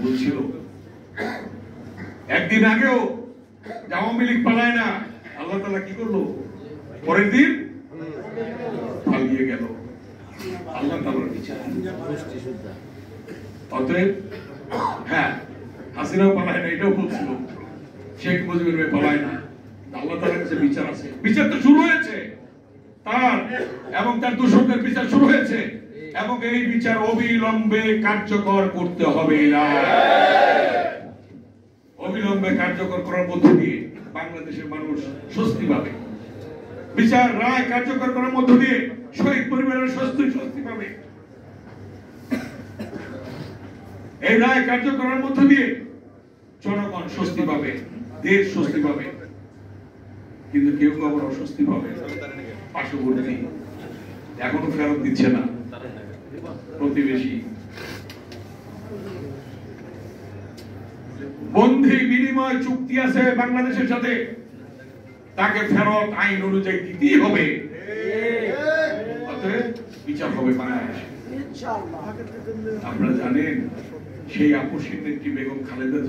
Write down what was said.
বলছিল একদিন আগেও আওয়ামী লীগ পালায় না, আল্লাহ তাআলা কি করলো? পরের দিন পালিয়ে গেল। আল্লাহ তাআলার বিচার। অতএব হ্যাঁ, হাসিনাও পালায় না, এটাও বলছিল। শেখ মুজিবুর রহমান পালায় না, আল্লাহ তাআলার কাছে বিচার আছে। বিচার তো শুরু হয়েছে তার এবং তার দূষণের বিচার শুরু হয়েছে এবং এই বিচার অবিলম্বে কার্যকর করতে হবে। অবিলম্বে কার্যকর করার মধ্য দিয়ে বাংলাদেশের মানুষ স্বস্তি পাবে। বিচার রায় কার্যকর করার মধ্য দিয়ে শহীদ পরিবারের স্বস্তি পাবে। এই রায় কার্যকরের মধ্য দিয়ে জনগণ স্বস্তি পাবে, দেশ স্বস্তি পাবে। কিন্তু কেউ আবার অস্বস্তি পাবে। পার্শ্ববর্তী এখনো ফেরত দিচ্ছে না, প্রতিবেশী বন্ধি বিনিময় চুক্তি আছে বাংলাদেশের সাথে, তাকে ফেরত আইন অনুযায়ী দিতেই হবে। বিচার হবে বাংলাদেশে। আপনারা জানেন সেই আপসীর নেত্রী বেগম খালেদা